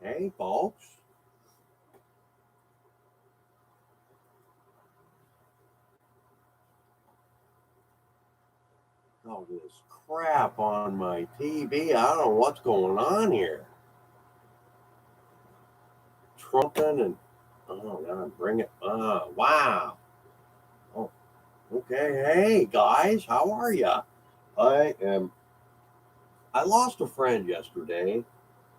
Hey, folks. Oh, this crap on my TV. I don't know what's going on here. Trumping and oh god, bring it. Wow. Oh, okay. Hey guys, how are ya? I am. I lost a friend yesterday.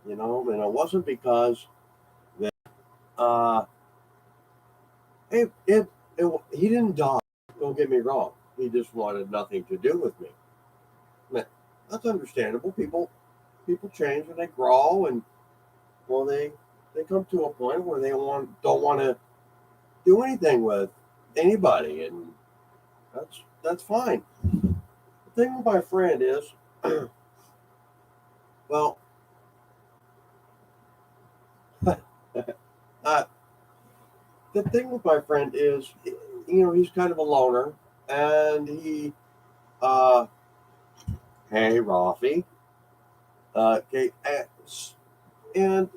And it wasn't because that. Uh, he didn't die. Don't get me wrong. He just wanted nothing to do with me. But that's understandable. People change and they grow, and well, they come to a point where they don't want to do anything with anybody, and that's fine. The thing with my friend is, well, uh, the thing with my friend is, he's kind of a loner, and uh, hey, Rafi, okay, and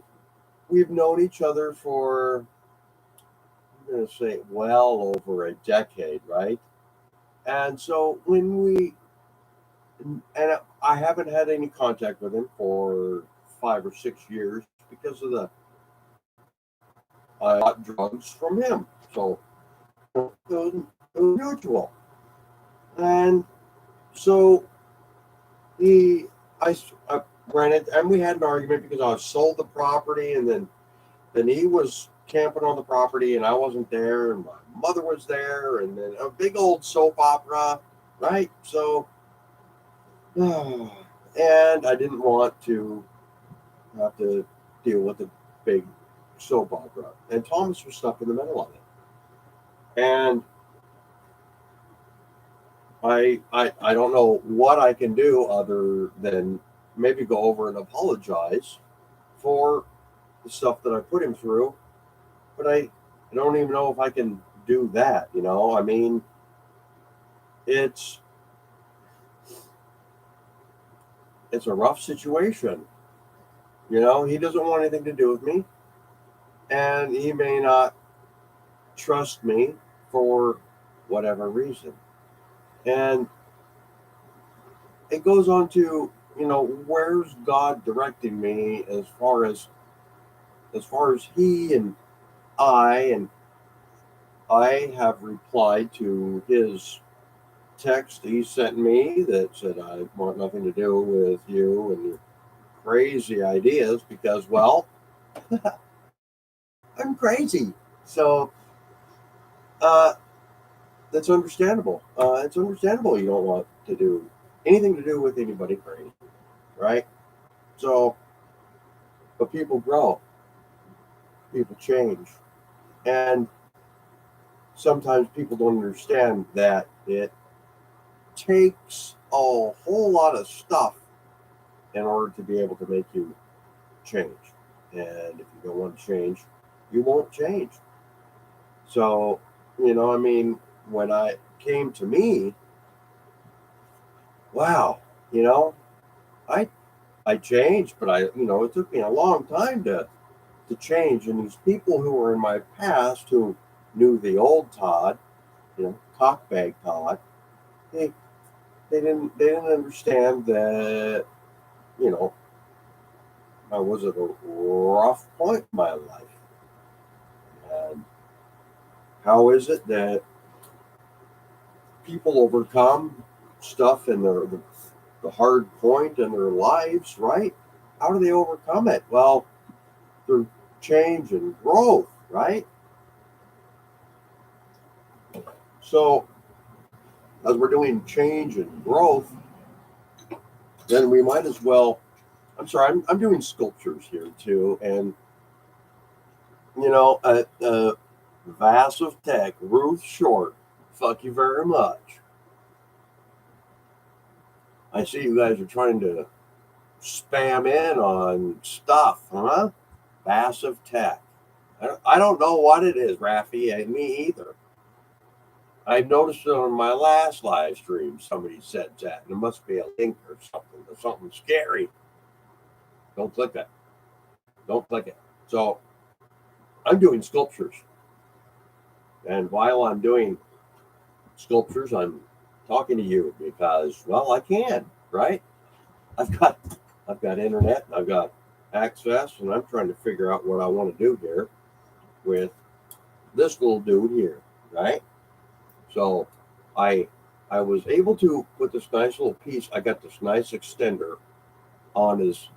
we've known each other for, I'm going to say, well over a decade, right? And so and I haven't had any contact with him for 5 or 6 years because of the I got drugs from him. So it was mutual. And so he, I rented, and we had an argument because I sold the property, and then he was camping on the property, and I wasn't there, and my mother was there, and then a big old soap opera, right? So, and I didn't want to have to deal with a big soap opera, and Thomas was stuck in the middle of it, and I don't know what I can do other than maybe go over and apologize for the stuff that I put him through, but I don't even know if I can do that. I mean, it's it's a rough situation. He doesn't want anything to do with me, and he may not trust me for whatever reason. And it goes on to, where's God directing me as far as he and and I have replied to his text he sent me that said I want nothing to do with you and your crazy ideas because, well, I'm crazy. So uh, that's understandable. It's understandable you don't want to do anything to do with anybody crazy, right? So, but people grow, people change, and sometimes people don't understand that it takes a whole lot of stuff in order to be able to make you change. And if you don't want to change, you won't change. So, I mean, when I came to me, wow, you know, I I changed, but it took me a long time to change. And these people who were in my past who knew the old Todd, cockbag Todd, they they didn't understand that, you know, I was at a rough point in my life. And how is it that people overcome stuff in the hard point in their lives, right? How do they overcome it? Well, through change and growth, right? So as we're doing change and growth, then we might as well. I'm sorry, I'm doing sculptures here too, and a vase of tech, Ruth Short. Fuck you very much. I see you guys are trying to spam in on stuff, huh? Massive tech. I don't know what it is, Rafi, and me either. I noticed it on my last live stream. Somebody said that, and it must be a link or something scary. Don't click it. Don't click it. So I'm doing sculptures. And while I'm doing sculptures, I'm talking to you because, well, I can, right? I've got I've got internet, I've got access, and I'm trying to figure out what I want to do here with this little dude here, right? So I I was able to put this nice little piece. I got this nice extender on his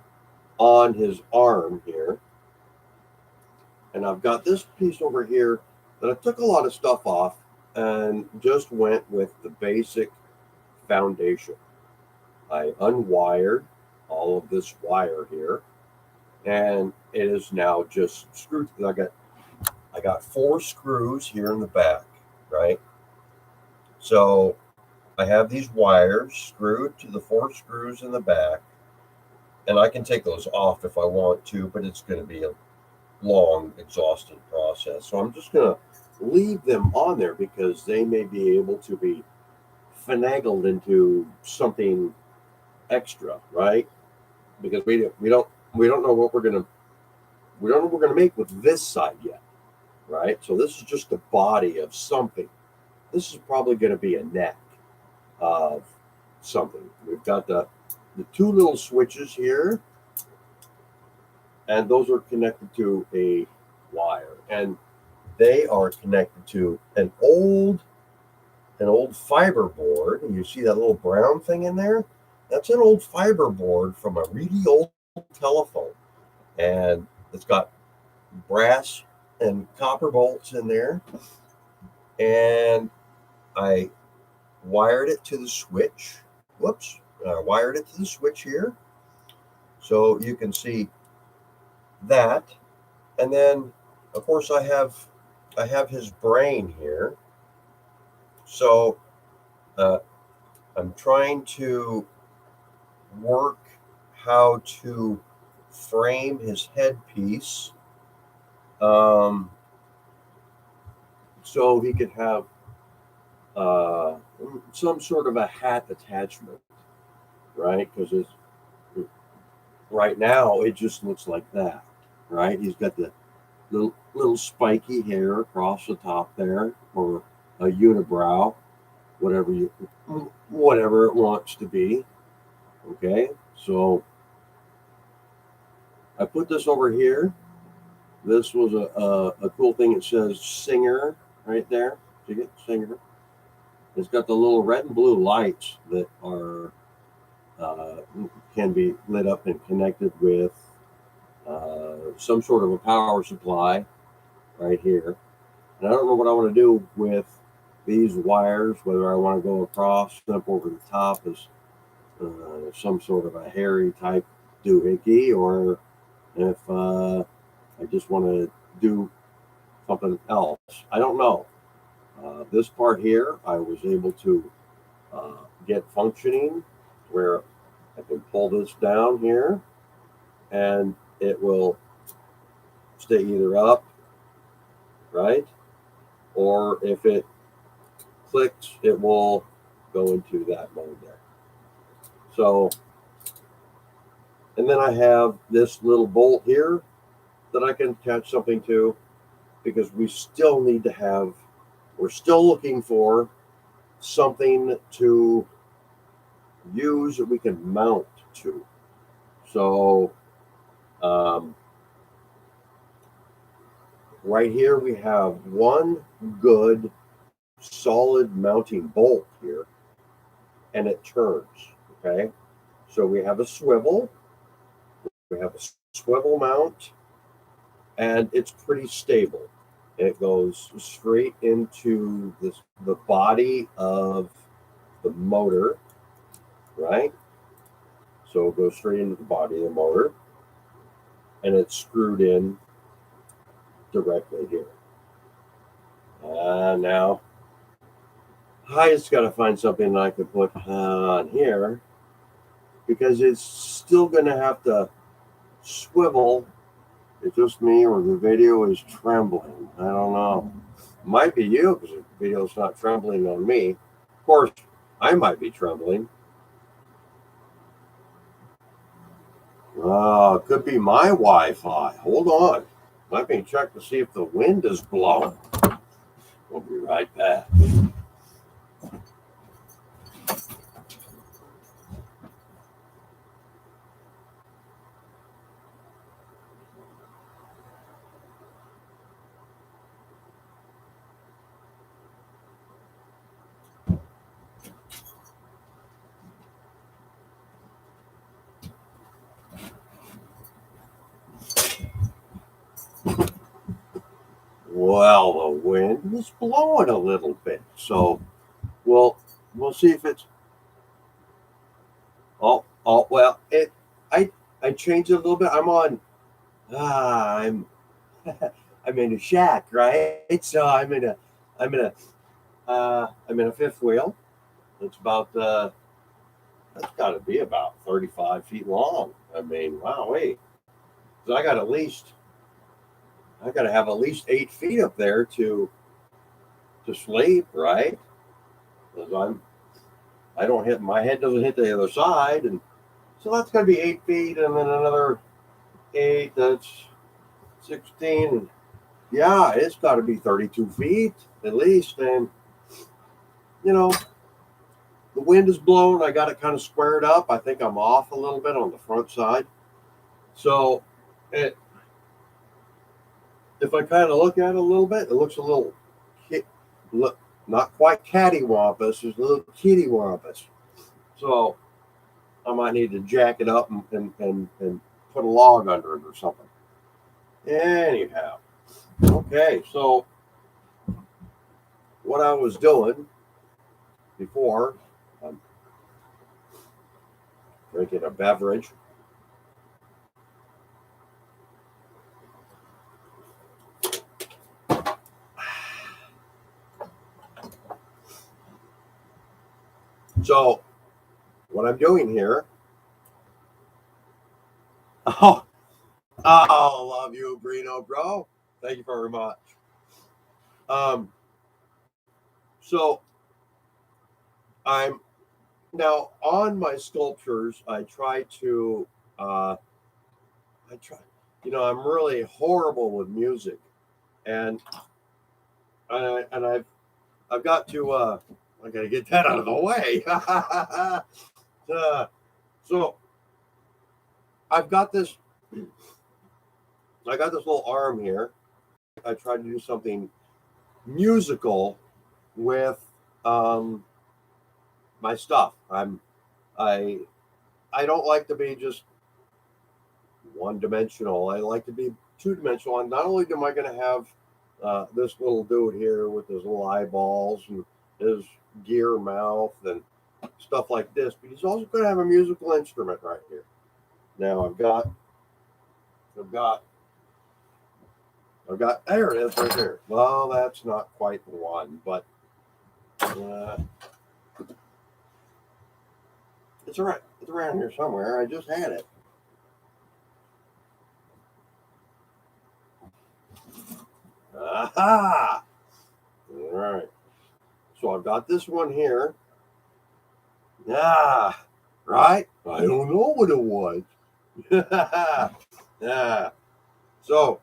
arm here, and I've got this piece over here that I took a lot of stuff off and just went with the basic foundation. I unwired all of this wire here, and it is now just screwed. I got 4 screws here in the back, right? So I have these wires screwed to the 4 screws in the back, and I can take those off if I want to, but it's going to be a long, exhausting process. So I'm just going to leave them on there because they may be able to be finagled into something extra, right? Because we don't know what we don't know what we're gonna make with this side yet, right? So this is just the body of something. This is probably going to be a neck of something. We've got the 2 little switches here, and those are connected to a wire, and they are connected to an old fiber board. And you see that little brown thing in there? That's an old fiber board from a really old telephone, and it's got brass and copper bolts in there, and I wired it to the switch. Whoops, I wired it to the switch here, so you can see that. And then, of course, I have his brain here. So I'm trying to work how to frame his headpiece, um, so he could have uh, some sort of a hat attachment, right? Because right now it just looks like that, right? He's got the little spiky hair across the top there, or a unibrow, whatever it wants to be. Okay, so I put this over here. This was a cool thing. It says Singer right there. See it, Singer. It's got the little red and blue lights that are uh, can be lit up and connected with some sort of a power supply right here. And I don't know what I want to do with these wires, whether I want to go across, up over the top as some sort of a hairy type doohickey, or if I just want to do something else. I don't know. This part here, I was able to uh, get functioning where I can pull this down here and it will stay either up, right? Or if it clicks, it will go into that mode there. So, and then I have this little bolt here that I can attach something to, because we're still looking for something to use that we can mount to. So, um, right here we have one good solid mounting bolt here, and it turns. Okay, so we have a swivel, mount, and it's pretty stable. It goes straight into the body of the motor, right? So it goes straight into the body of the motor, and it's screwed in directly here. Now, I just got to find something that I can put on here, because it's still going to have to swivel. It's just me, or the video is trembling. I don't know. Might be you, because the video's not trembling on me. Of course, I might be trembling. Could be my Wi-Fi. Hold on. Let me check to see if the wind is blowing. We'll be right back. Well, the wind is blowing a little bit, so we'll see if it's. Well, I changed it a little bit. I'm on. I'm I'm in a shack, right? So I'm in a fifth wheel. It's about that's got to be about 35 feet long. I mean, wow, wait. So I got to have at least 8 feet up there to sleep, right? Because I don't hit my head doesn't hit the other side, and so that's got to be 8 feet, and then another eight. That's 16. Yeah, it's got to be 32 feet at least, and you know the wind is blowing. I got it kind of squared up. I think I'm off a little bit on the front side. So it, if I kind of look at it a little bit, it looks a little, look, not quite cattywampus. It's a little kittywampus. So I might need to jack it up and put a log under it or something. Anyhow, okay. So what I was doing before, I'm drinking a beverage. So what I'm doing here. Oh, love you, Brino, bro. Thank you very much. Um, so I'm now on my sculptures. I try to. I try. I'm really horrible with music, and I've got to. I got to get that out of the way. So I've got this. I got this little arm here. I tried to do something musical with my stuff. I I don't like to be just one dimensional. I like to be two dimensional. And not only am I going to have this little dude here with his little eyeballs and his gear mouth and stuff like this, but he's also going to have a musical instrument right here. Now I've got, there it is right there. Well, that's not quite the one, but it's all right. It's around here somewhere. I just had it. Aha! All right. So I've got this one here. Ah, right? I don't know what it was. Yeah. So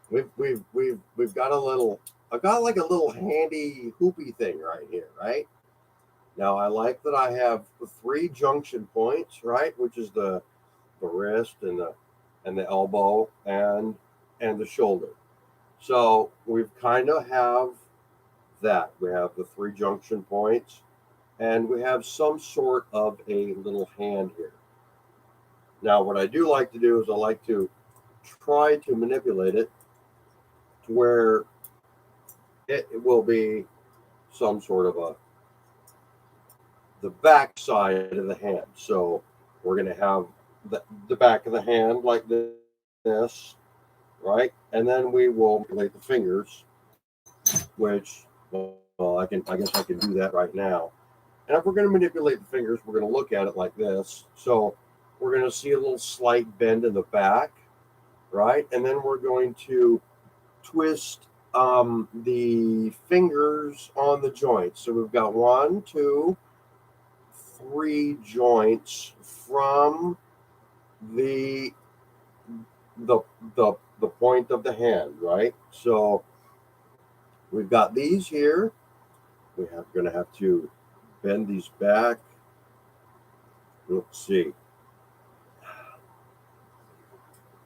we've got a little. I've got like a little handy hoopy thing right here, right? Now I like that I have the three junction points, right? Which is the wrist and the elbow and the shoulder. So we've kind of have that. We have the three junction points, and we have some sort of a little hand here. Now, what I do like to do is I like to try to manipulate it to where it will be some sort of the back side of the hand. So we're going to have the back of the hand like this, right? And then we will manipulate the fingers, which, well, I guess I can do that right now. And if we're going to manipulate the fingers, we're going to look at it like this. So we're going to see a little slight bend in the back, right? And then we're going to twist the fingers on the joints. So we've got 1, 2, 3 joints from the the the point of the hand, right? So we've got these here. We're going to have to bend these back. Let's see.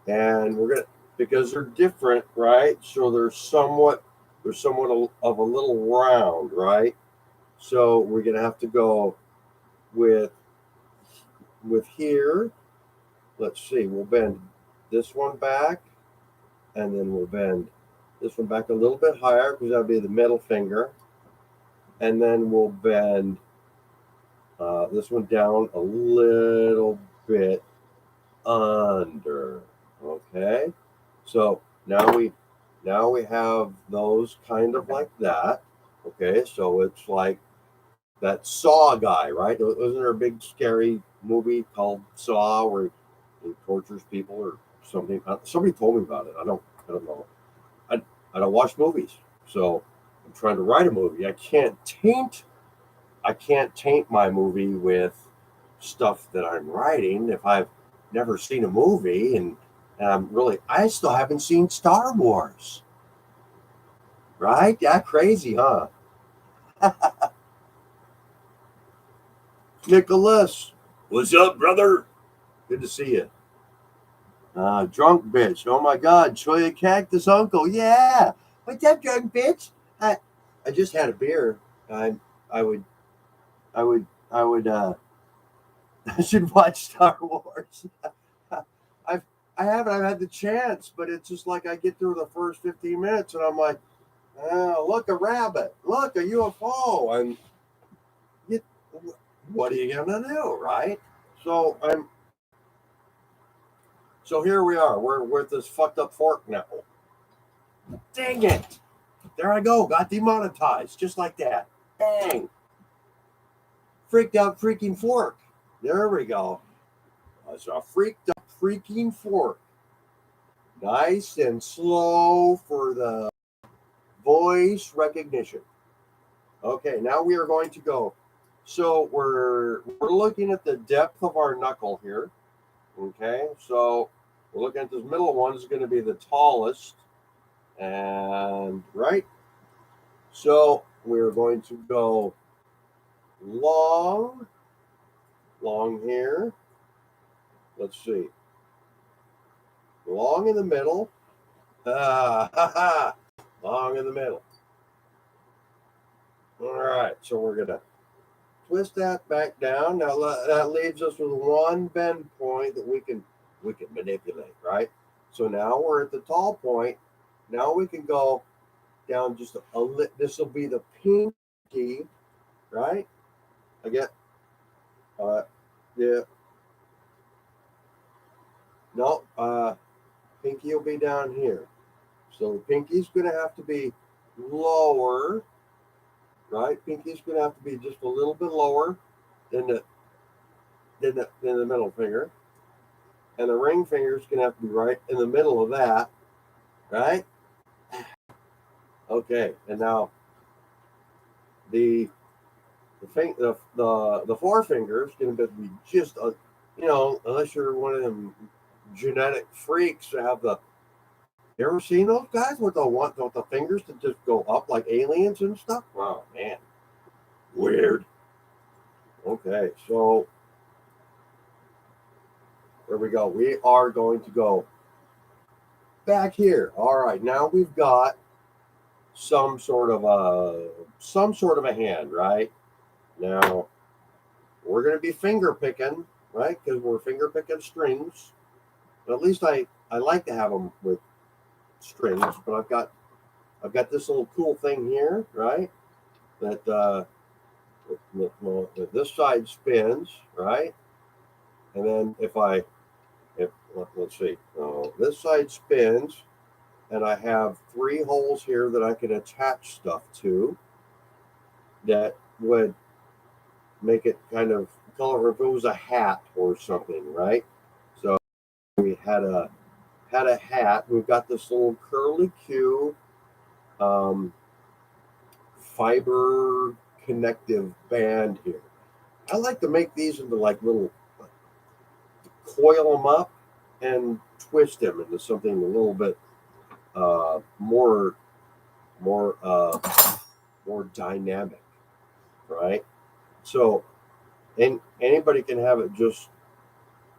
And we're going to, because they're different, right? So they're somewhat of a little round, right? So we're going to have to go with here. Let's see. We'll bend this one back, and then we'll bend this one back a little bit higher because that'll be the middle finger, and then we'll bend this one down a little bit under. Okay, so now we have those kind of like that. Okay, so it's like that Saw guy, right? Wasn't there a big scary movie called Saw where he tortures people or something? Somebody told me about it. I don't know. I I don't watch movies, so I'm trying to write a movie. I can't taint my movie with stuff that I'm writing if I've never seen a movie, and I still haven't seen Star Wars, right? Yeah, crazy, huh? Nicholas, what's up, brother? Good to see you. Drunk bitch. Oh my God, Choya Cactus Uncle. Yeah. What's up, drunk bitch? I just had a beer. I I would I would I would I should watch Star Wars. I've I haven't. I've had the chance, but it's just like I get through the first 15 minutes and I'm like, oh, look, a rabbit, look, a UFO, and you, what are you gonna do, right? So I'm so here we are. We're with this fucked up fork now. Dang it! There I go. Got demonetized just like that. Bang! Freaked out freaking fork. There we go. It's a freaked out freaking fork. Nice and slow for the voice recognition. Okay, now we are going to go. So we're looking at the depth of our knuckle here. Okay, so we're looking at this middle one is going to be the tallest, and right. So we're going to go long, long here. Let's see, long in the middle. Long in the middle. All right, so we're gonna twist that back down. Now that leaves us with one bend point that we can manipulate, right? So now we're at the tall point. Now we can go down just a little. This will be the pinky, right? I get, uh, yeah, no, pinky will be down here. So the pinky's going to have to be lower, right? Pinky's going to have to be just a little bit lower than the middle finger, and the ring finger is going to have to be right in the middle of that, right? Okay, and now the the forefinger is going to be just a, unless you're one of them genetic freaks that have the. You ever seen those guys with the fingers that just go up like aliens and stuff? Wow, man, weird. Okay, so there we go. We are going to go back here. All right, now we've got some sort of a hand, right? Now we're going to be finger picking, right? Because we're finger picking strings. But at least I like to have them with strings. But I've got this little cool thing here, right? That this side spins, right? And then if let's see, this side spins, and I have three holes here that I can attach stuff to that would make it kind of color if it was a hat or something, right? So we had a hat. We've got this little curly Q um, fiber connective band here. I like to make these into like little, coil them up and twist him into something a little bit more more dynamic, right? So, and anybody can have it just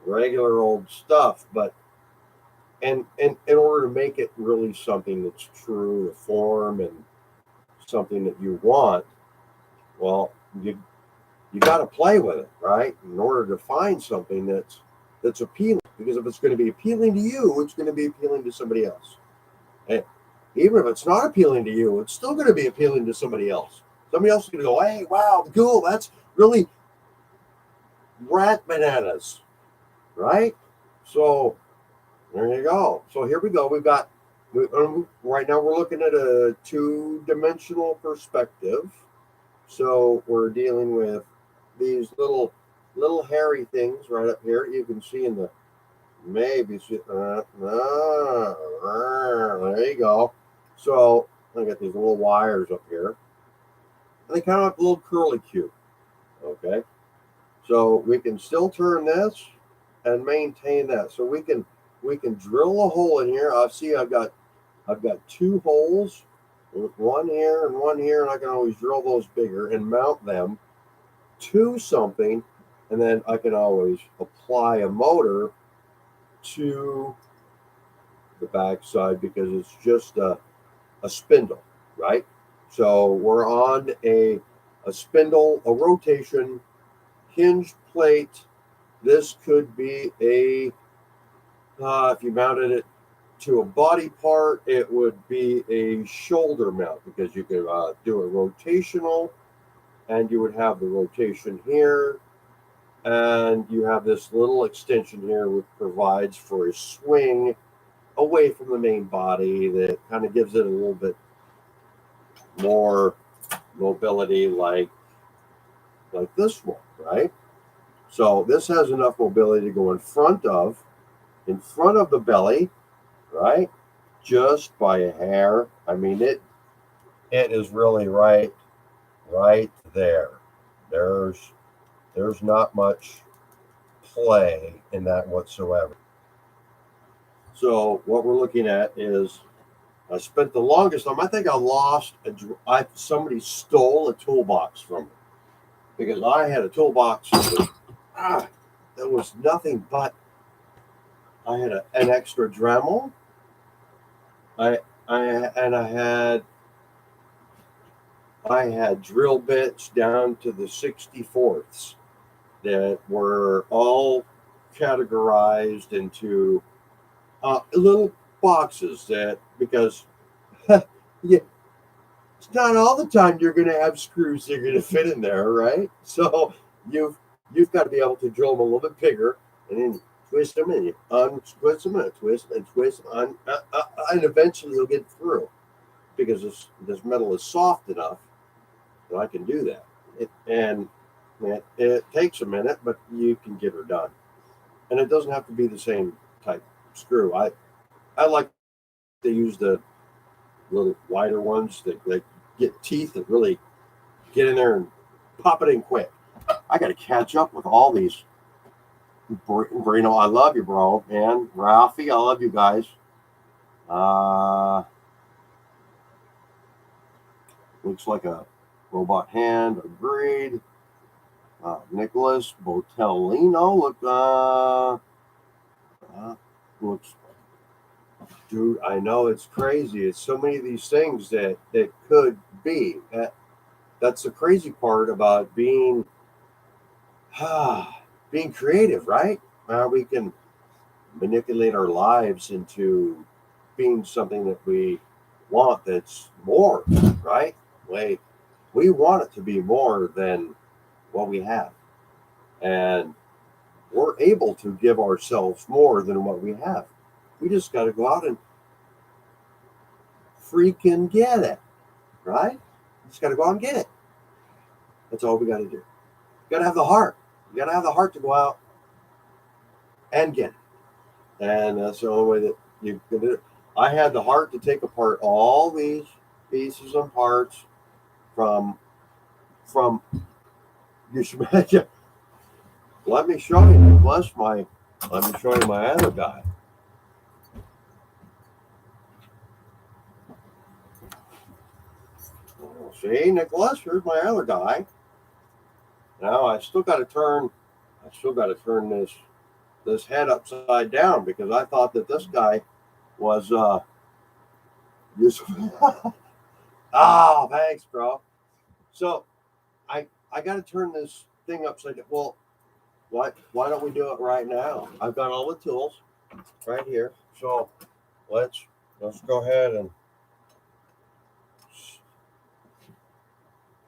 regular old stuff, but and in order to make it really something that's true to form and something that you want, well, you got to play with it, right? In order to find something that's appealing, because if it's going to be appealing to you, it's going to be appealing to somebody else. And even if it's not appealing to you, it's still going to be appealing to somebody else. Somebody else is going to go, hey, wow, cool, that's really rat bananas, right? So there you go. So here we go. We've got right now we're looking at a two-dimensional perspective. So we're dealing with these little hairy things right up here. You can see in the maybe there you go. So I got these little wires up here, and they kind of look a little curly cute. Okay, so we can still turn this and maintain that. So we can drill a hole in here. I see I've got two holes, one here and one here, and I can always drill those bigger and mount them to something, and then I can always apply a motor to the backside because it's just a spindle, right? So we're on a spindle, a rotation hinge plate. This could be a if you mounted it to a body part, it would be a shoulder mount because you could do a rotational, and you would have the rotation here, and you have this little extension here which provides for a swing away from the main body that kind of gives it a little bit more mobility, like this one, right? So this has enough mobility to go in front of the belly, right? Just by a hair. I mean, it is really right there. There's not much play in that whatsoever. So what we're looking at is I spent the longest time. I think I lost somebody stole a toolbox from me because I had a toolbox that was nothing but I had an extra Dremel. I had drill bits down to the 64ths that were all categorized into little boxes that because yeah, it's not all the time you're going to have screws that are going to fit in there, right? So you've got to be able to drill them a little bit bigger, and then twist them and you untwist them and twist and twist and eventually you'll get through because this metal is soft enough that I can do that. It takes a minute, but you can get her done, and it doesn't have to be the same type screw. I like to use the little wider ones that get teeth that really get in there and pop it in quick. I got to catch up with all these. Brino, I love you, bro, man. Ralphie, I love you guys. Looks like a robot hand. Agreed. Nicholas Botellino looks. Dude, I know it's crazy. It's so many of these things that could be. That's the crazy part about being creative, right? We can manipulate our lives into being something that we want that's more, right? We want it to be more than what we have. And we're able to give ourselves more than what we have. We just got to go out and freaking get it, right? Just got to go out and get it. That's all we got to do. You got to have the heart. You got to have the heart to go out and get it. And that's the only way that you can do it. I had the heart to take apart all these pieces and parts from you should let me show you. Let me show you my other guy. Well, see, Nicholas, here's my other guy. Now I still got to turn. I still got to turn this head upside down because I thought that this guy was useful. Oh, thanks, bro. So I got to turn this thing upside down. Well, why don't we do it right now? I've got all the tools right here. So let's go ahead and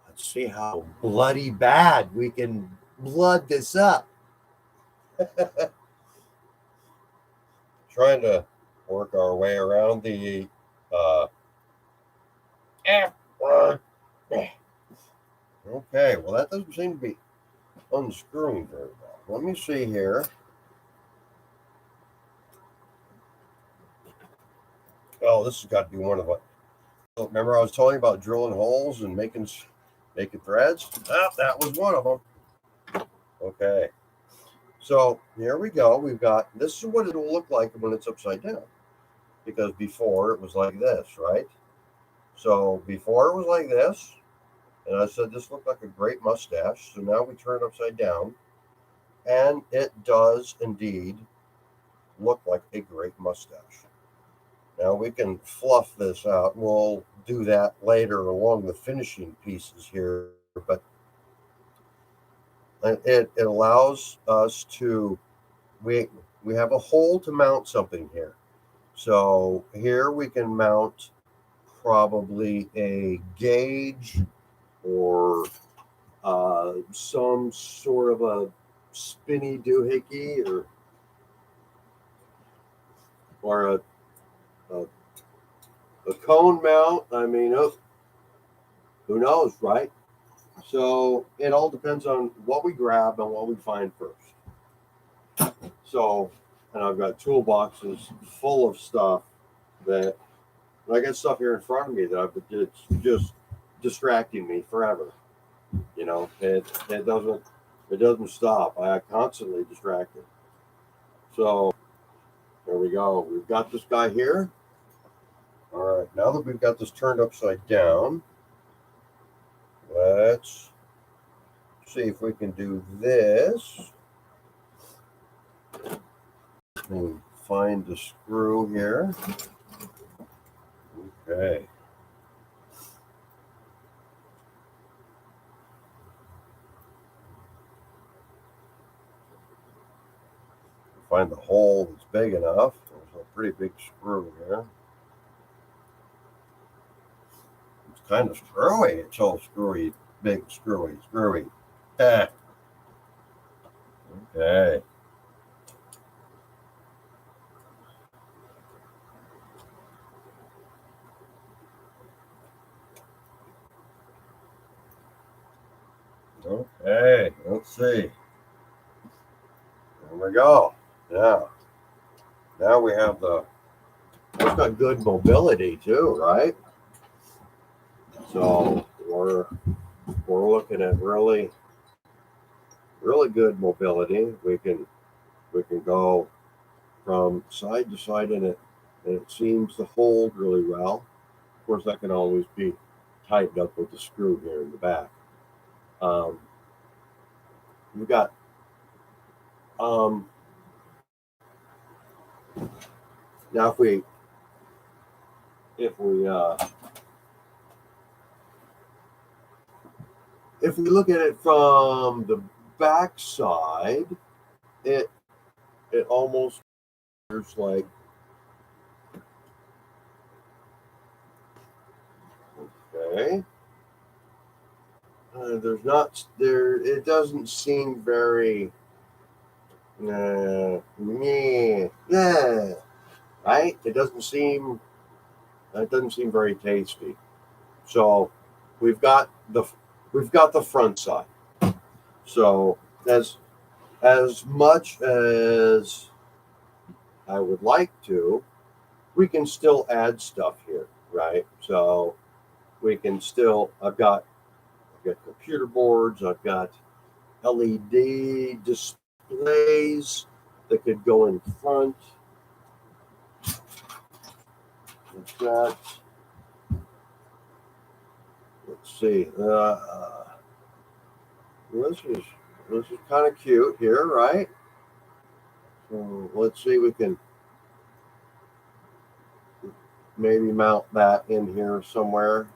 let's see how bloody bad we can blood this up. Trying to work our way around the okay, well that doesn't seem to be unscrewing very well. Let me see here. Oh, this has got to be one of them. Remember I was telling you about drilling holes and making threads? Oh, that was one of them. Okay. So here we go. We've got, this is what it'll look like when it's upside down. Because before it was like this, right? So before it was like this, and I said this looked like a great mustache. So now we turn it upside down, and it does indeed look like a great mustache. Now we can fluff this out. We'll do that later along the finishing pieces here, but it allows us to, we have a hole to mount something here. So here we can mount probably a gauge or some sort of a spinny doohickey or a cone mount. I mean, who knows, right? So it all depends on what we grab and what we find first. So, and I've got toolboxes full of stuff that I got stuff here in front of me that it's just distracting me forever. You know, it doesn't stop. I constantly distracted. So there we go. We've got this guy here. All right, now that we've got this turned upside down, let's see if we can do this. And find the screw here. Okay. Find the hole that's big enough. There's a pretty big screw here. It's kind of screwy. It's all screwy, big screwy. Ah. Okay. Okay, let's see. There we go. Now we have it's got good mobility too, right? So we're looking at really good mobility. We can go from side to side in it, and it seems to hold really well. Of course, that can always be tightened up with the screw here in the back. We've got now if we look at it from the back side, it almost looks like okay. There's not there. It doesn't seem very. Yeah, right. It doesn't seem very tasty. So we've got the front side. So as much as I would like to, we can still add stuff here, right? So we can still. I've got computer boards. I've got LED displays that could go in front. I've got, let's let's see. This is kind of cute here, right? So let's see. We can maybe mount that in here somewhere.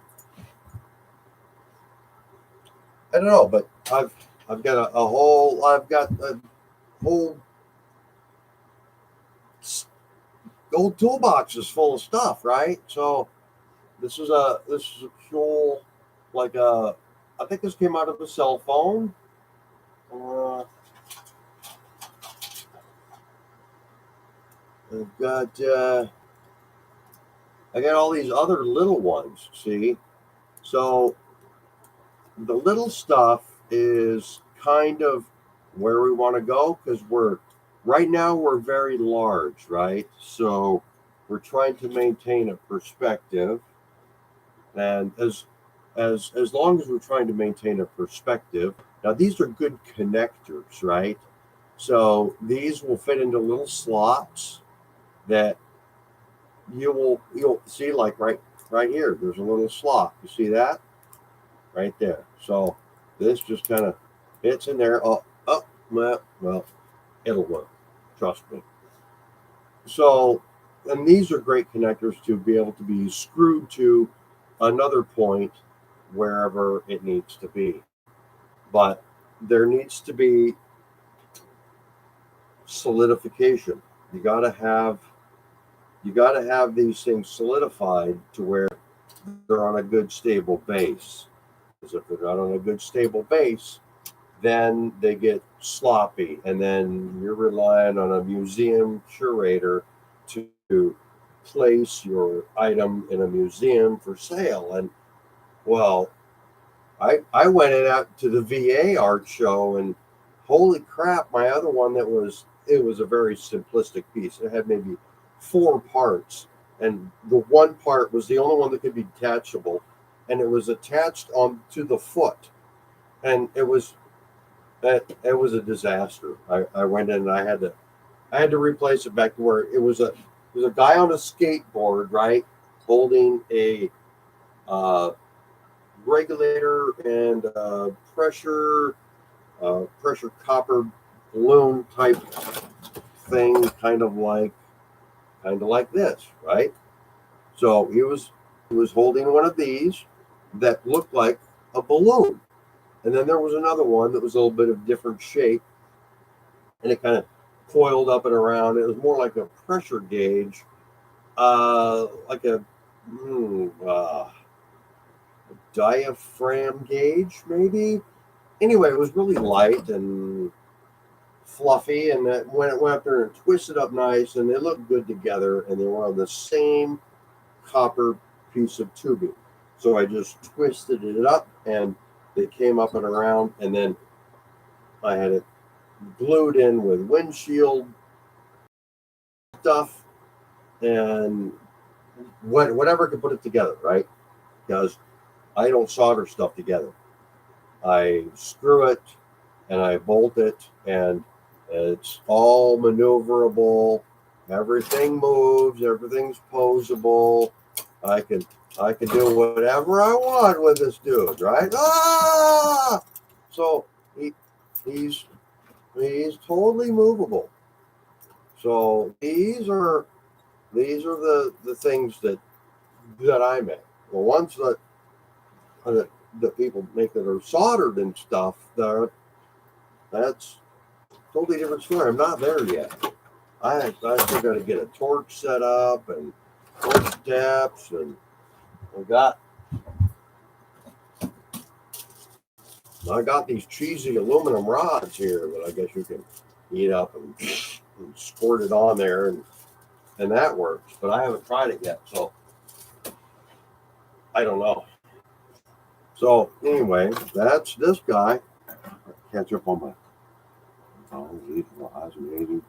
I don't know, but I've got a whole whole old toolboxes full of stuff, right? So this is a cool, like a, I think this came out of a cell phone. Uh, I've got I got all these other little ones. See, so the little stuff is kind of where we want to go because we're right now we're very large, right? So we're trying to maintain a perspective, and as long as we're trying to maintain a perspective, now these are good connectors, right? So these will fit into little slots that you'll see, like right here. There's a little slot. You see that right there. So this just kind of fits in there. Oh, well, it'll work. Trust me. So, and these are great connectors to be able to be screwed to another point wherever it needs to be. But there needs to be solidification. You got to have these things solidified to where they're on a good stable base. Because if they're not on a good stable base, then they get sloppy, and then you're relying on a museum curator to place your item in a museum for sale. And well, I went in out to the VA art show, and holy crap, my other one it was a very simplistic piece. It had maybe four parts, and the one part was the only one that could be detachable, and it was attached on to the foot, and it was a disaster. I went in and I had to replace it back to where it was a guy on a skateboard, right, holding a uh, regulator and pressure copper balloon type thing, kind of like this, right? So he was holding one of these that looked like a balloon, and then there was another one that was a little bit of different shape, and it kind of coiled up and around. It was more like a pressure gauge, like a diaphragm gauge, maybe. Anyway, it was really light and fluffy, and that when it went up there and twisted up nice, and they looked good together, and they were on the same copper piece of tubing. So I just twisted it up, and they came up and around, and then I had it glued in with windshield stuff and whatever could put it together, right? Because I don't solder stuff together. I screw it and I bolt it, and it's all maneuverable. Everything moves. Everything's posable. I can do whatever I want with this dude, right? Ah! So he's totally movable. So these are the things that I make. The ones that people make that are soldered and stuff, that's totally different story. I'm not there yet. I still got to get a torch set up and torch steps, and I got these cheesy aluminum rods here that I guess you can heat up and squirt it on there, and that works. But I haven't tried it yet, so I don't know. So anyway, that's this guy. Catch up on my amazing.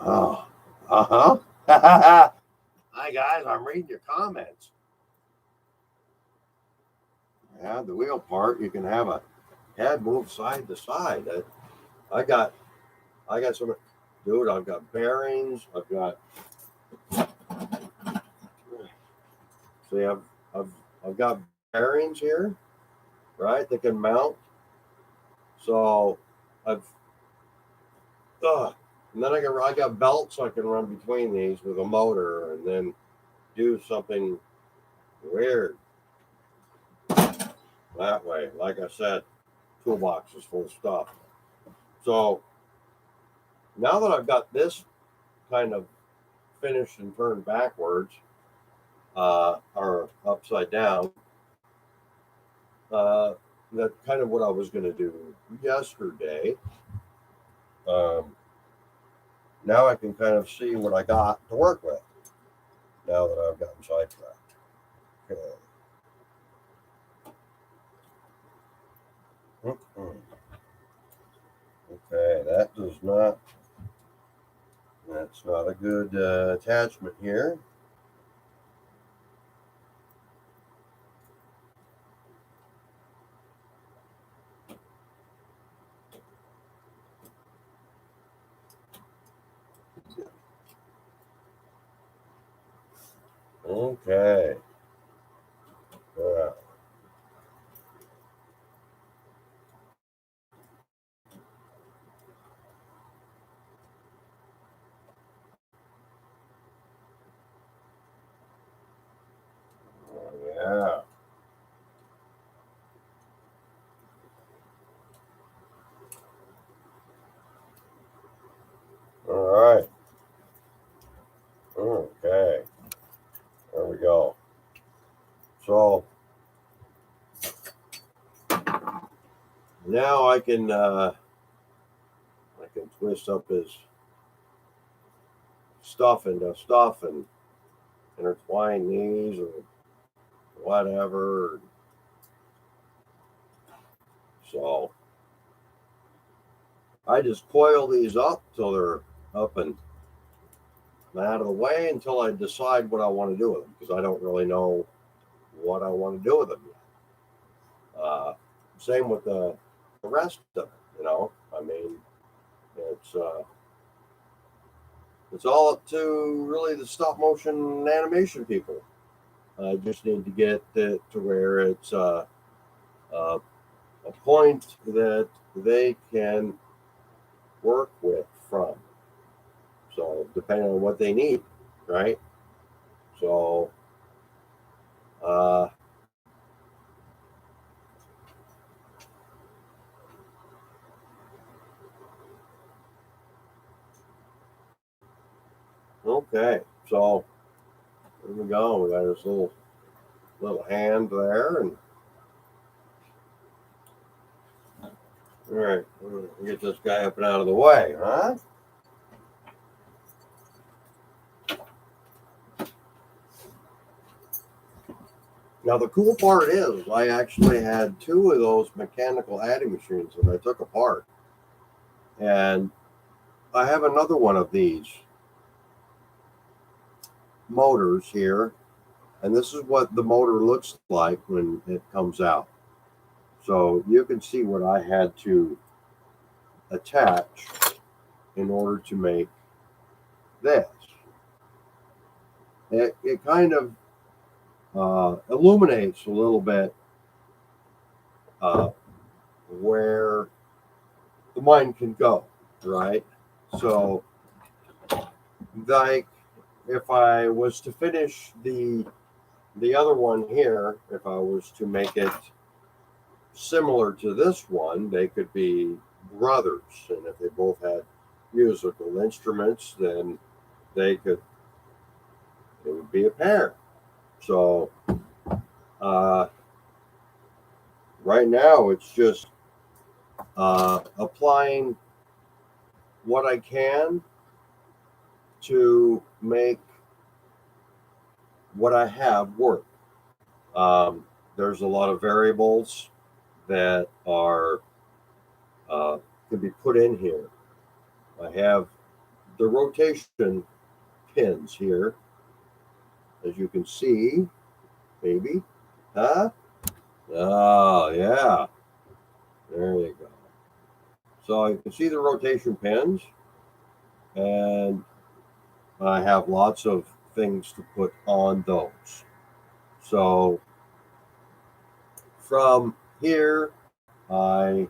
Oh, uh-huh. Hi guys, I'm reading your comments. Yeah, the wheel part, you can have a head move side to side. I got some, dude. I've got bearings. I've got See, I've I've got bearings here, right? That can mount. So I've and then I got belts I can run between these with a motor, and then do something weird that way. Like I said, toolbox is full of stuff. So now that I've got this kind of finished and turned backwards, or upside down, uh, that's kind of what I was going to do yesterday. Um, Now I can kind of see what I got to work with now that I've gotten sidetracked. Okay. Okay, that's not a good attachment here. Okay. Uh, yeah. All right. Okay. There we go. So now I can twist up his stuff into stuff and intertwine these or whatever. So I just coil these up till they're up and out of the way until I decide what I want to do with them, because I don't really know what I want to do with them yet. Same with the rest of it, you know. I mean, it's uh, it's all up to really the stop motion animation people. I just need to get it to where it's uh, a point that they can work with from. So depending on what they need, right? So uh, okay, so here we go. We got this little hand there, and all right, we'll get this guy up and out of the way, huh? Now the cool part is, I actually had two of those mechanical adding machines that I took apart, and I have another one of these motors here, and this is what the motor looks like when it comes out. So you can see what I had to attach in order to make this. It kind of illuminates a little bit uh, where the mind can go, right? So, like, if I was to finish the other one here, if I was to make it similar to this one, they could be brothers, and if they both had musical instruments, then they could it would be a pair. So, uh, right now it's just applying what I can to make what I have work. Um, there's a lot of variables that are can be put in here. I have the rotation pins here, as you can see, maybe. Huh? Oh, yeah. There you go. So you can see the rotation pins, and I have lots of things to put on those. So from here, I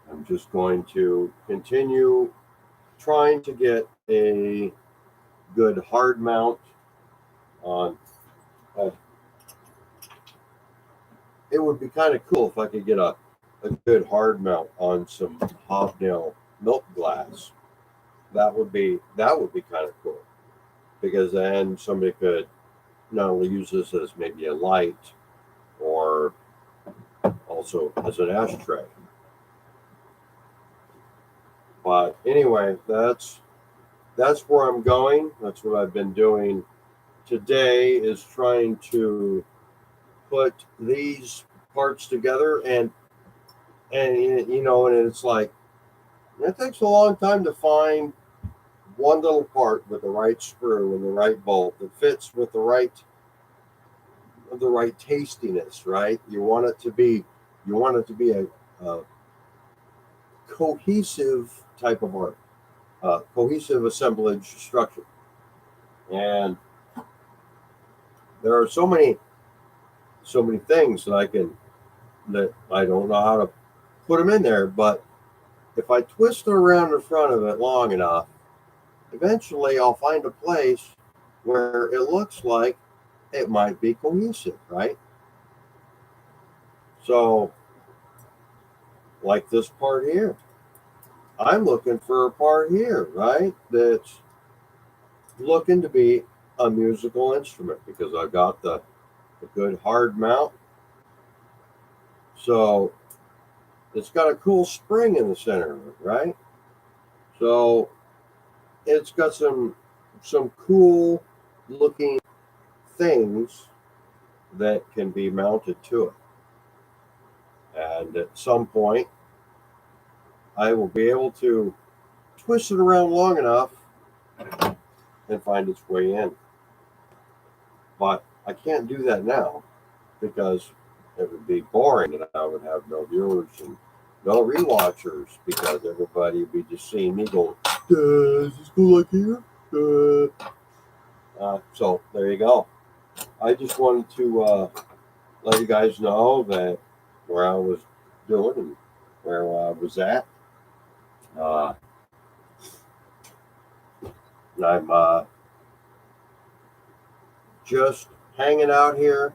am just going to continue trying to get a good hard mount on. Uh, it would be kind of cool if I could get a good hard mount on some hobnail milk glass. That would be kind of cool, because then somebody could not only use this as maybe a light or also as an ashtray. But anyway, that's where I'm going. That's what I've been doing today, is trying to put these parts together, and and it's like it takes a long time to find one little part with the right screw and the right bolt that fits with the right tastiness, right? You want it to be a cohesive type of art, cohesive assemblage structure. And there are so many things that I don't know how to put them in there, but if I twist it around in front of it long enough, eventually I'll find a place where it looks like it might be cohesive, right? So, like this part here, I'm looking for a part here, right? That's looking to be a musical instrument, because I've got the good hard mount. So it's got a cool spring in the center of it, right? So it's got some cool looking things that can be mounted to it. And at some point, I will be able to twist it around long enough and find its way in. But I can't do that now, because it would be boring and I would have no viewers and no rewatchers, because everybody would be just seeing me going, does this go like here? So there you go. I just wanted to let you guys know that where I was doing and where I was at. Uh, I'm just hanging out here,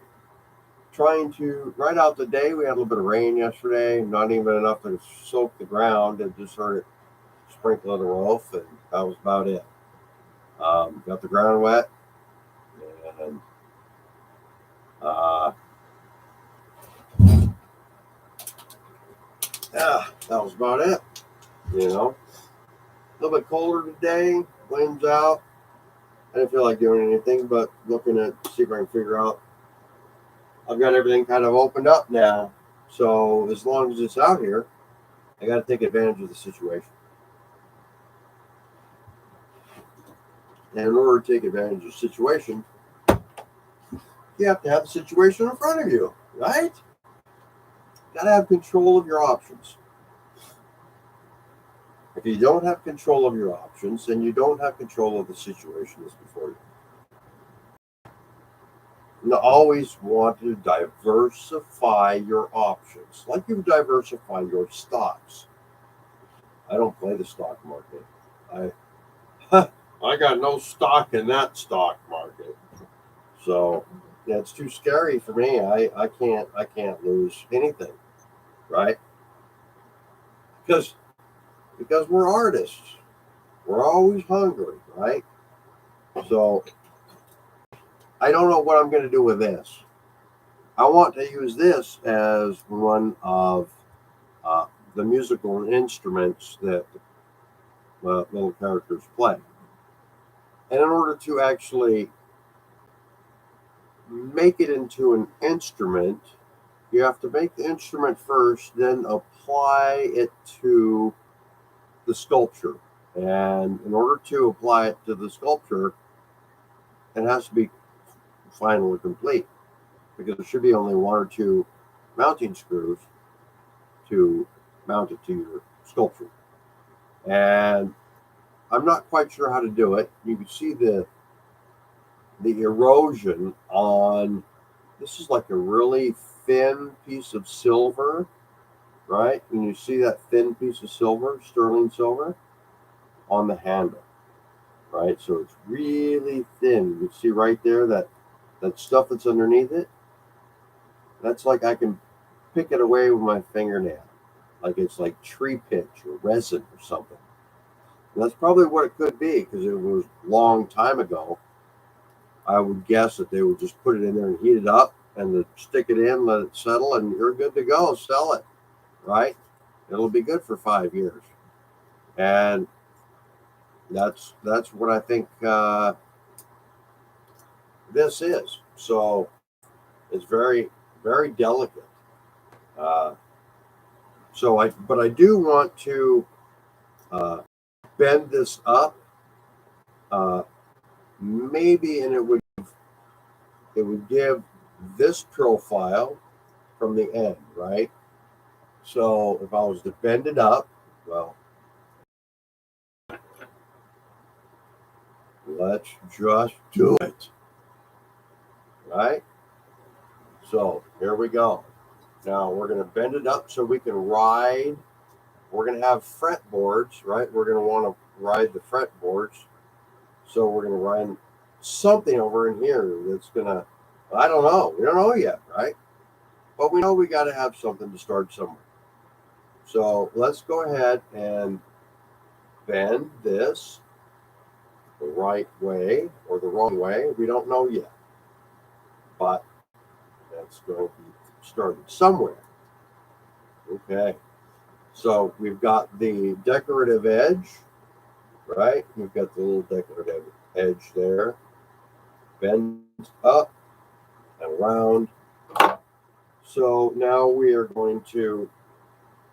trying to ride out the day. We had a little bit of rain yesterday, not even enough to soak the ground, and just heard it sprinkle on the roof, and that was about it. Got the ground wet, and uh, yeah, that was about it. A little bit colder today, wind's out. I didn't feel like doing anything but looking at see if I can figure out. I've got everything kind of opened up now, so as long as it's out here, I got to take advantage of the situation. And in order to take advantage of the situation, you have to have the situation in front of you, right? Got to have control of your options. If you don't have control of your options, then you don't have control of the situation that's before you. You always want to diversify your options, like you diversify your stocks. I don't play the stock market. I I got no stock in that stock market. So yeah, it's too scary for me. I can't lose anything, right? Because we're artists. We're always hungry, right? So I don't know what I'm going to do with this. I want to use this as one of the musical instruments that little characters play. And in order to actually make it into an instrument, you have to make the instrument first, then apply it to the sculpture. And in order to apply it to the sculpture, it has to be finally complete, because there should be only one or two mounting screws to mount it to your sculpture. And I'm not quite sure how to do it. You can see the erosion on this is like a really thin piece of silver, right? And you see that thin piece of silver, sterling silver, on the handle, right? So it's really thin. You can see right there that stuff that's underneath it. That's like I can pick it away with my fingernail, like it's like tree pitch or resin or something. And that's probably what it could be because it was a long time ago. I would guess that they would just put it in there and heat it up and then stick it in, let it settle, and you're good to go. Sell it, right? It'll be good for 5 years, and that's what I think this is. So it's very delicate. Uh, but I do want to uh, bend this up, uh, maybe, and it would give this profile from the end, right? So if I was to bend it up, well, let's just do it, right? So here we go. Now we're going to bend it up so we can ride. We're going to have fretboards, right? We're going to want to ride the fretboards. So we're going to run something over in here that's going to, I don't know. We don't know yet, right? But we know we got to have something to start somewhere. So let's go ahead and bend this the right way or the wrong way. We don't know yet. But that's going to be started somewhere. Okay. So we've got the decorative edge, right? We've got the little decorative edge there. Bend up and around. So now we are going to,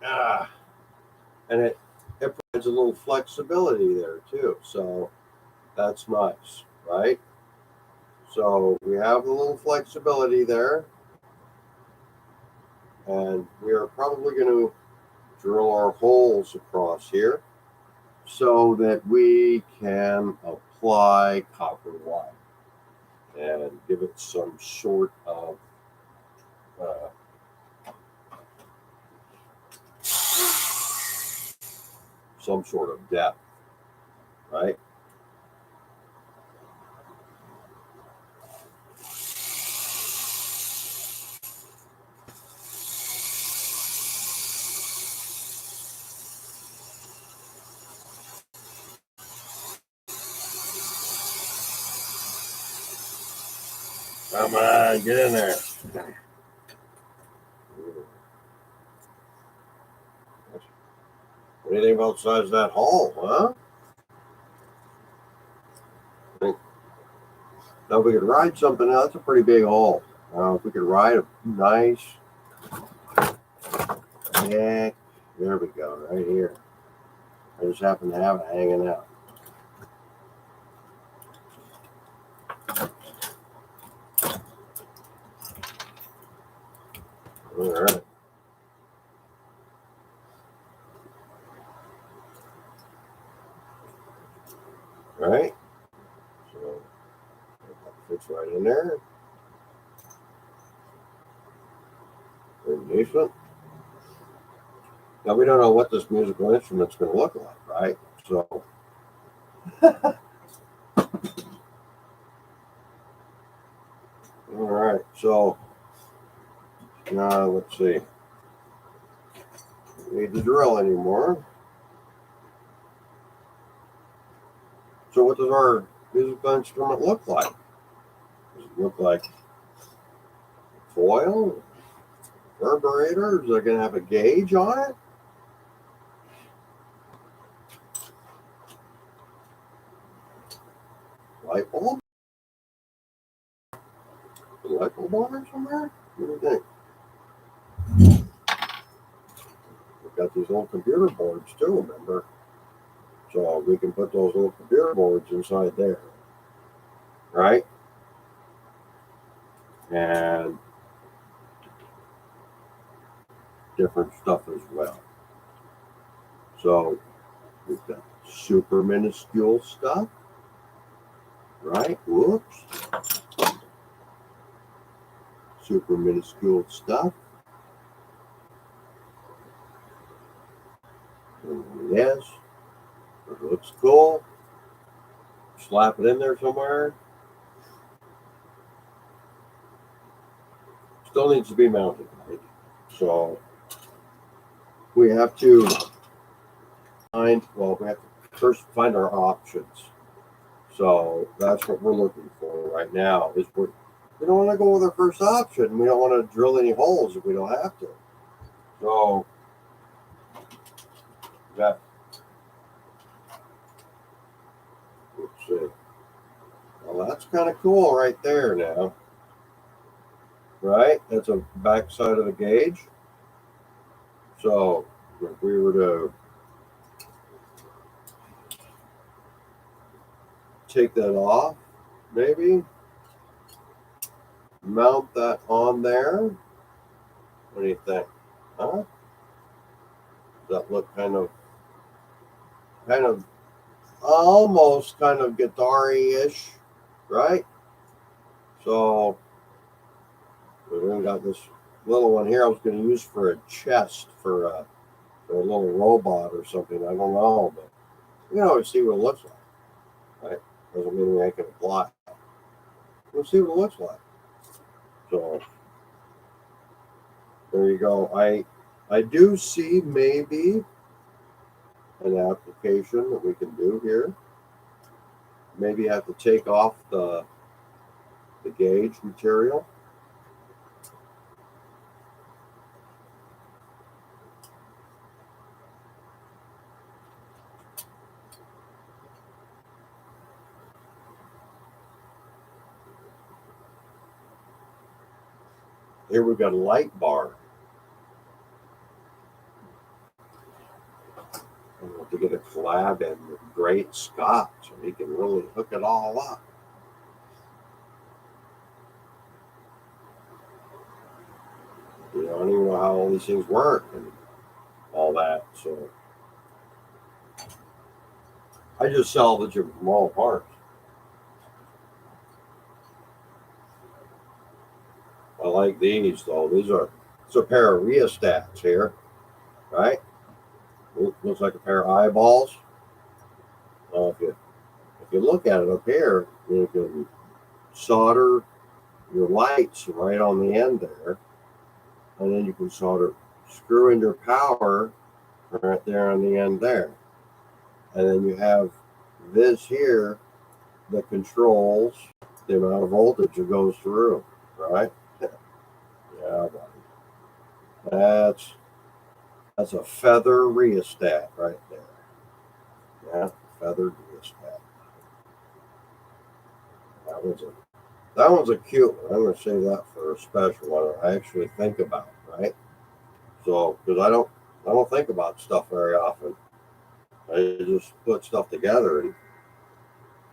and it provides a little flexibility there too. So that's nice, right? So we have a little flexibility there. And we are probably going to drill our holes across here so that we can apply copper wire and give it some sort of uh, depth, right? Come on, get in there. What do you think about the size of that hole, huh? Now, if we could ride something else, that's a pretty big hole. If we could ride a nice, yeah, there we go, right here. I just happen to have it hanging out. All right. Right? So that fits right in there. Very decent. Now we don't know what this musical instrument's going to look like, right? So, all right. So now let's see. We need to drill anymore. So what does our musical instrument look like? Does it look like foil? Reverberator? Is it going to have a gauge on it? Light bulb? A light bulb on there somewhere? What do you think? We've got these old computer boards too, remember? So we can put those little computer boards inside there, right? And different stuff as well. So we've got super minuscule stuff. right? Whoops. Super minuscule stuff. Yes, it looks cool. Slap it in there somewhere. Still needs to be mounted, right? So we have to we have to first find our options. So that's what we're looking for right now. We don't want to go with our first option. We don't want to drill any holes if we don't have to. So that let's see. Well, that's kind of cool right there now. Right? That's a back side of the gauge. So if we were to take that off, maybe mount that on there. What do you think? Huh? Does that look kind of almost kind of guitar-ish, right? So we even got this little one here I was going to use for a chest for a little robot or something. I don't know, but you can always see what it looks like, right? Doesn't mean we ain't going to apply. We'll see what it looks like. So there you go. I do see maybe an application that we can do here. Maybe have to take off the gauge material. Here we've got a light bar. I'm going to get a collab in with Great Scott so he can really hook it all up. You know, I don't even know how all these things work and all that. So I just salvage them from all parts. I like these though. It's a pair of rheostats here, right? Looks like a pair of eyeballs. If you look at it up here, you can solder your lights right on the end there, and then you can screw in your power right there on the end there, and then you have this here that controls the amount of voltage that goes through, right? Yeah, buddy. That's a feather rheostat right there. Yeah, feathered rheostat. That one's a that one's a cute one. I'm going to save that for a special one I actually think about, right? So, because I don't think about stuff very often. I just put stuff together and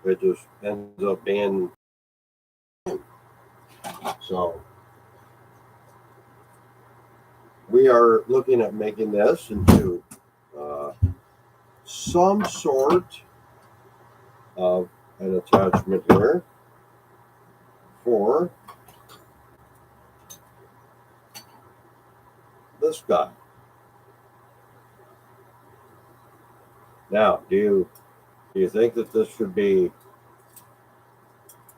it just ends up being so. We are looking at making this into uh, some sort of an attachment here for this guy. Now, do you think that this should be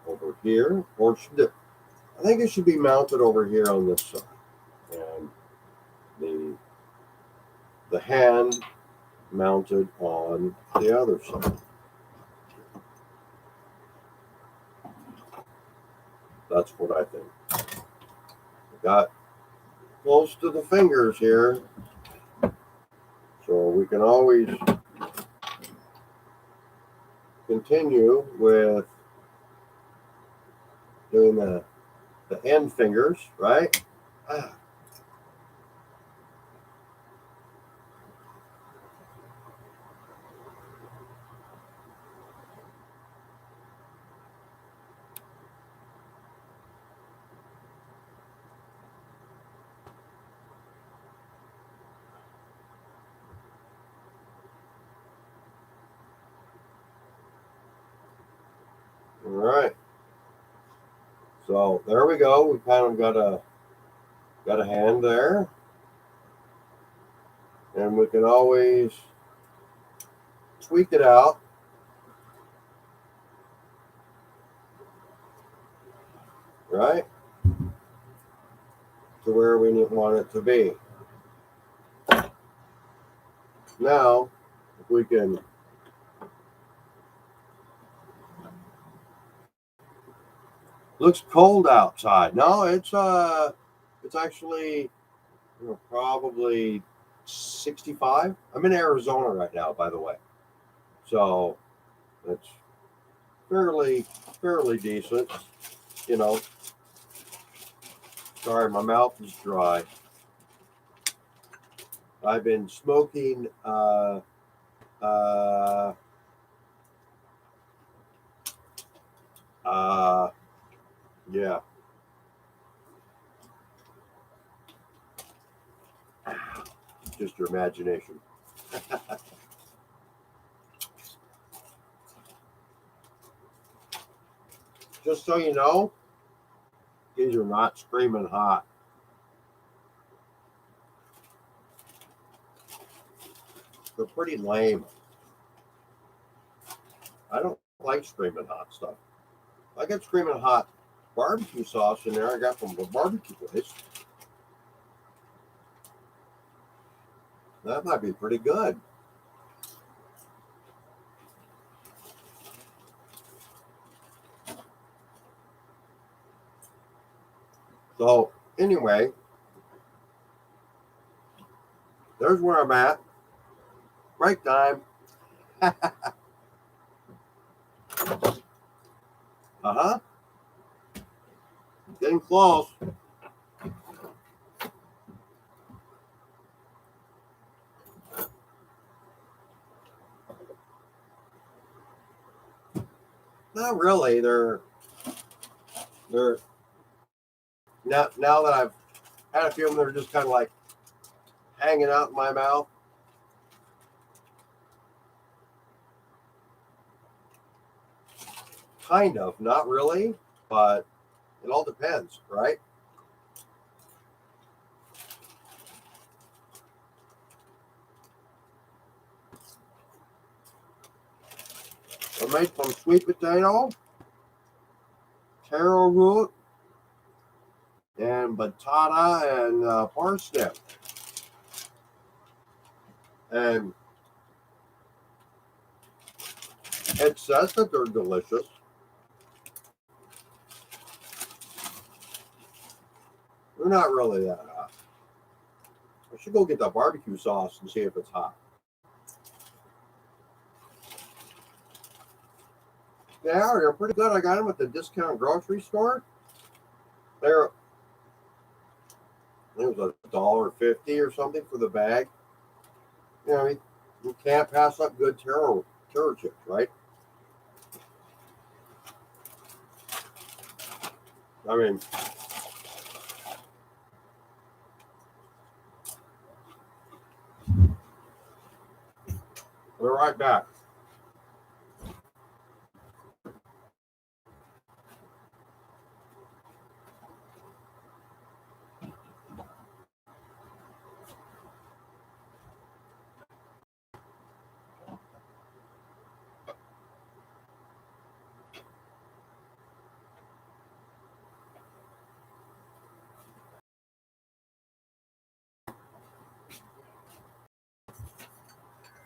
over here, or should it? I think it should be mounted over here on this side, and the hand mounted on the other side. That's what I think. We got close to the fingers here, so we can always continue with doing the end fingers, right? Ah. All right. So there we go. We kind of got a hand there, and we can always tweak it out, right, to where we want it to be. Now, if we can looks cold outside. No, it's actually probably 65. I'm in Arizona right now, by the way, so it's fairly decent. You know, sorry, my mouth is dry. I've been smoking. Uh, uh, yeah, just your imagination. Just so you know, these are not screaming hot. They're pretty lame. I don't like screaming hot stuff. I got screaming hot barbecue sauce in there I got from the barbecue place. That might be pretty good. So, anyway, there's where I'm at. Break time. Uh-huh. Getting close. Not really. They're now that I've had a few of them, they're just kind of like hanging out in my mouth. Kind of, not really, but it all depends, right? I made some sweet potato, taro root, and batata and parsnip. And it says that they're delicious. They're not really that hot. I should go get the barbecue sauce and see if it's hot. Yeah, they're pretty good. I got them at the discount grocery store. They're, it was $1.50 or something for the bag. You know, you can't pass up good taro chips, right? I mean, we're right back.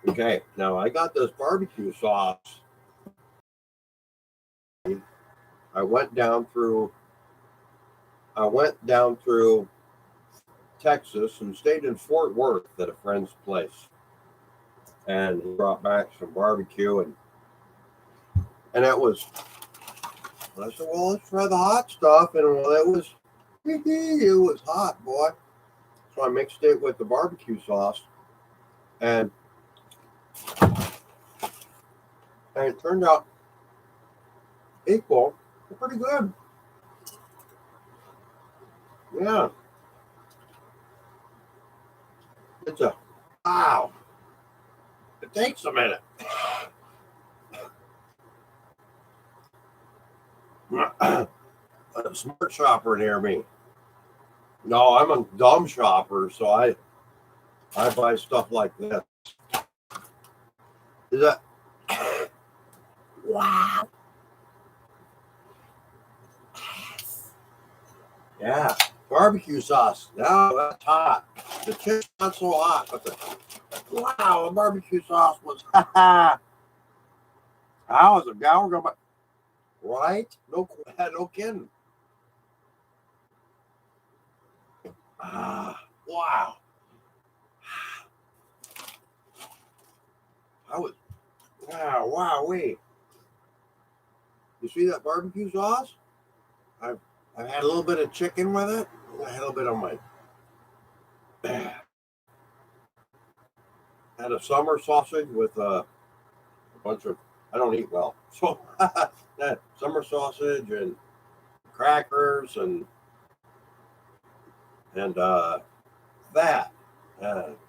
Okay, now I got this barbecue sauce. I went down through. I went down through Texas and stayed in Fort Worth at a friend's place, and he brought back some barbecue and it was. I said, "Well, let's try the hot stuff," and well, it was hot, boy. So I mixed it with the barbecue sauce, and it turned out equal. Pretty good. Yeah, it's a wow. It takes a minute. A smart shopper near me. No, I'm a dumb shopper, so I buy stuff like this. Is that wow? Yeah, barbecue sauce. Now that's hot. The chip's not so hot, but wow, the barbecue sauce was how is a gal going? Right? No, no kidding. Wow. I was wow. Wait, you see that barbecue sauce? I've I've had a little bit of chicken with it. I had a little bit on my had a summer sausage with a bunch of. I don't eat well, so that summer sausage and crackers and that.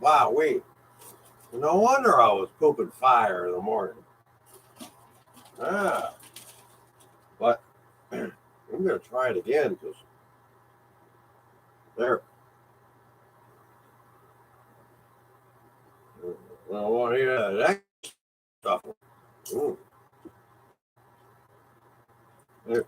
Wow, wait. No wonder I was pooping fire in the morning. Ah, but I'm gonna try it again because there. Well, yeah, that stuff. Ooh, there.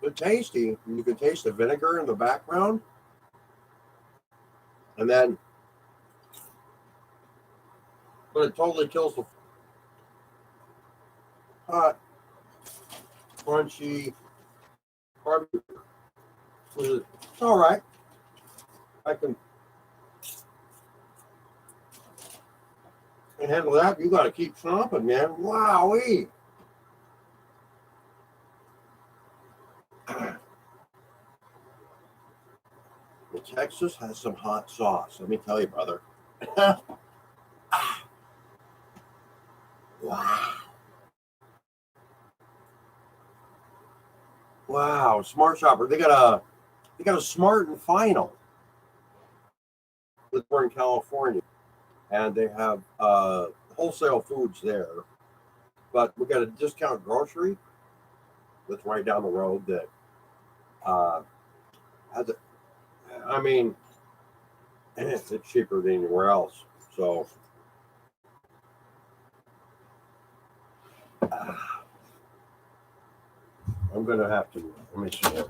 It's tasty. You can taste the vinegar in the background, and then, but it totally kills the hot, crunchy barbecue. It's all right. I can handle that. You got to keep chomping, man. Wowee. Well, Texas has some hot sauce. Let me tell you, brother. Wow. Wow. Smart shopper. They got a smart and final with we're in California. And they have wholesale foods there. But we got a discount grocery that's right down the road that uh has a, I mean it's cheaper than anywhere else. So uh, I'm gonna have to let me see here.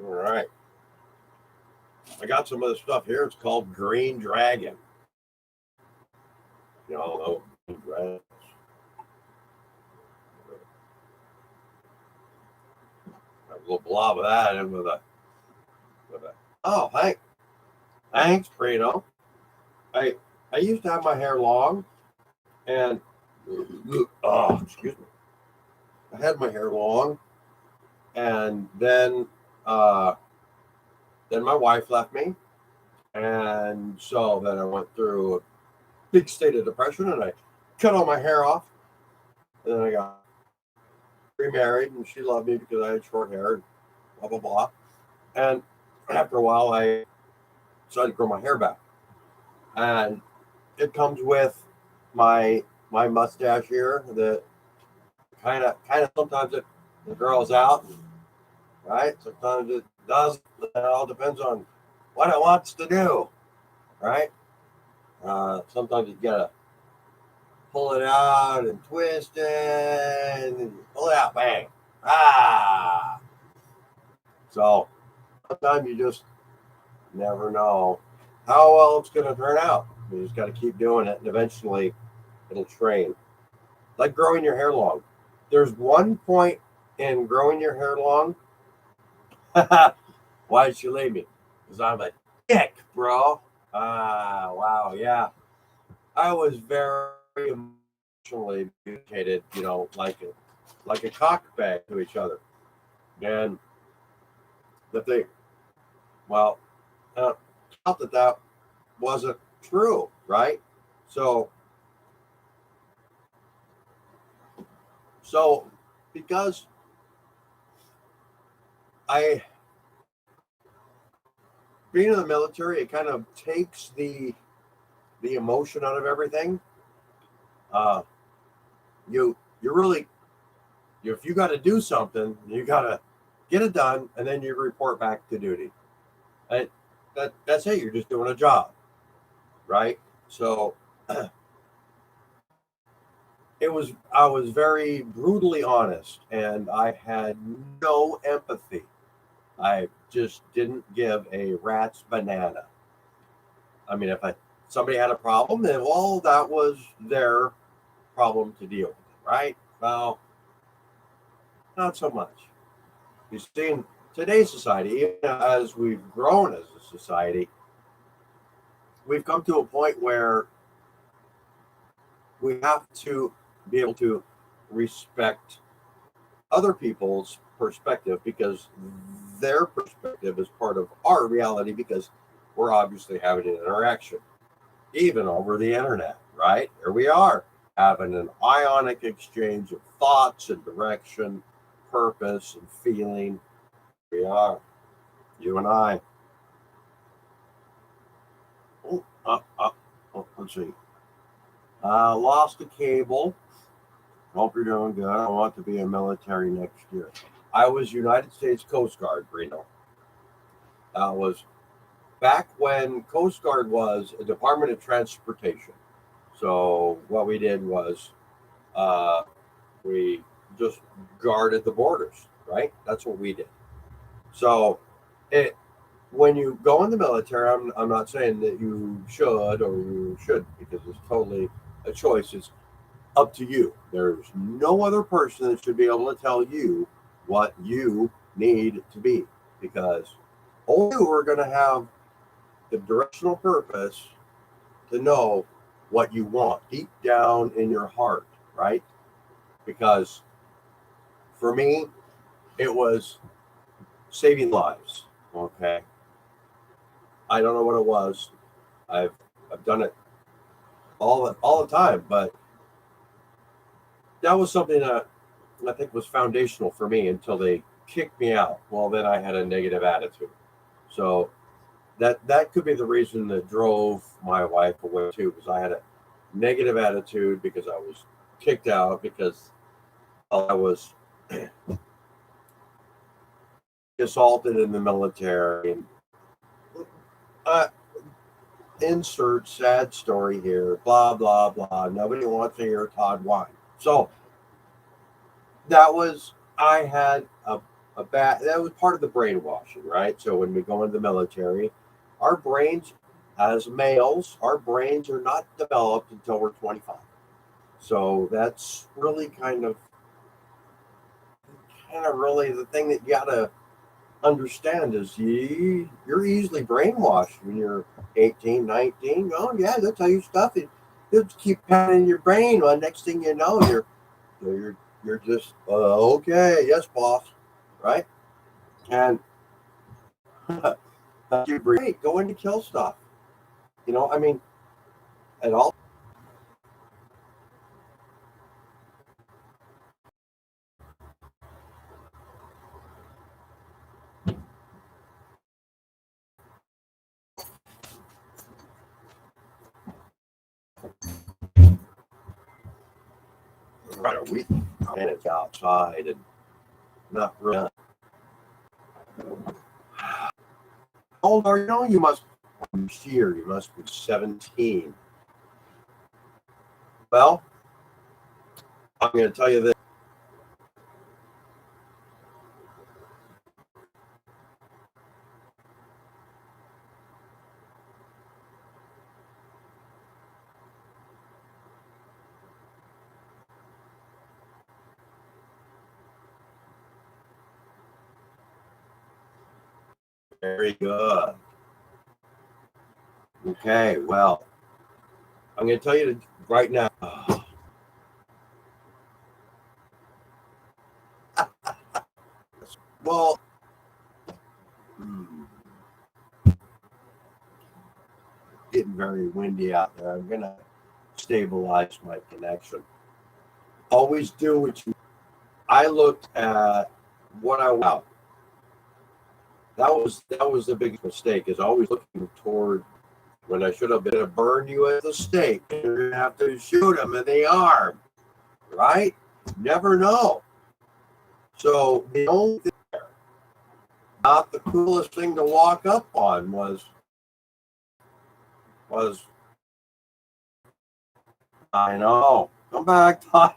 All right. I got some of the stuff here. It's called Green Dragon. You all know Green Dragon. A little blob of that in with a oh thanks, Prino. I used to have my hair long and oh excuse me. I had my hair long and then my wife left me and so then I went through a big state of depression and I cut all my hair off and then I got remarried and she loved me because I had short hair and blah blah blah. And after a while I decided to grow my hair back. And it comes with my mustache here that kind of sometimes it grows out, right? Sometimes it doesn't. It all depends on what it wants to do, right? Sometimes you gotta pull it out and twist it and pull it out, bang. Ah. So sometimes you just never know how well it's gonna turn out. You just gotta keep doing it and eventually it'll train. Like growing your hair long. There's one point in growing your hair long. Why did she leave me? Because I'm a dick, bro. Wow, yeah. I was very emotionally communicated, like like a cock bag to each other. And that they, well, not that wasn't true, right? So, so because I being in the military, it kind of takes the emotion out of everything. Uh, you really if you got to do something, you got to get it done, and then you report back to duty. And that's it. You're just doing a job, right? So I was very brutally honest, and I had no empathy. I just didn't give a rat's banana. I mean, if somebody had a problem, then well, that was their problem to deal with, right? Well, not so much. You see, in today's society, even as we've grown as a society, we've come to a point where we have to be able to respect other people's perspective because their perspective is part of our reality because we're obviously having an interaction, even over the internet, right? Here we are having an ionic exchange of thoughts and direction, purpose and feeling. We are, you and I. Let's see. Lost the cable. Hope you're doing good. I want to be in military next year. I was United States Coast Guard, Reno. That was back when Coast Guard was a Department of Transportation. So what we did was uh, we just guarded the borders, right? That's what we did. So it when you go in the military, I'm not saying that you should or you shouldn't because it's totally a choice. It's up to you. There's no other person that should be able to tell you what you need to be because only you are going to have the directional purpose to know what you want deep down in your heart, right? Because for me, it was saving lives. Okay. I don't know what it was. I've I've done it all the time, but that was something that I think was foundational for me until they kicked me out. Well, then I had a negative attitude. So that could be the reason that drove my wife away too, because I had a negative attitude because I was kicked out because I was assaulted in the military. And uh, insert sad story here. Blah blah blah. Nobody wants to hear Todd whine. So that was I had a bad that was part of the brainwashing, right? So when we go into the military, our brains as males, our brains are not developed until we're 25. So that's really kind of really the thing that you gotta understand is you're easily brainwashed when you're 18, 19. Oh yeah, they'll tell you stuff. They'll just keep pounding your brain. Well, next thing you know, you're just okay, yes, boss, right? And you great going to kill stuff. I mean, at all. Right a week, and it's outside and not really. How old are you? You must year. You must be 17. Well, I'm going to tell you this. Very good. Okay, well, I'm going to tell you right now. Well, getting very windy out there. I'm gonna stabilize my connection. Always do what you. I looked at what I wow. That was the biggest mistake. Is always looking toward when I should have been to burn you at the stake. You're gonna have to shoot him in the arm, right? Never know. So the only thing, not the coolest thing to walk up on was I know. Come back, Todd.